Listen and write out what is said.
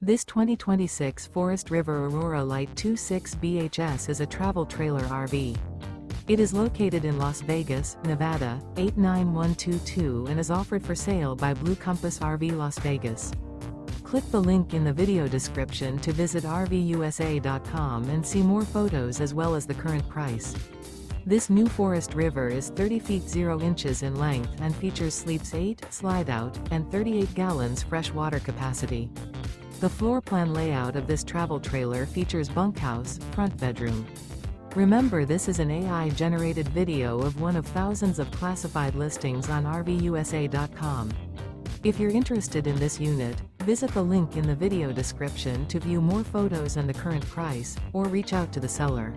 This 2026 Forest River Aurora Light 26 BHS is a travel trailer RV. It is located in Las Vegas, Nevada, 89122 and is offered for sale by Blue Compass RV Las Vegas. Click the link in the video description to visit RVUSA.com and see more photos as well as the current price. This new Forest River is 30 feet 0 inches in length and features sleeps 8, slide-out, and 38 gallons fresh water capacity. The floor plan layout of this travel trailer features bunkhouse, front bedroom. Remember, this is an AI-generated video of one of thousands of classified listings on RVUSA.com. If you're interested in this unit, visit the link in the video description to view more photos and the current price, or reach out to the seller.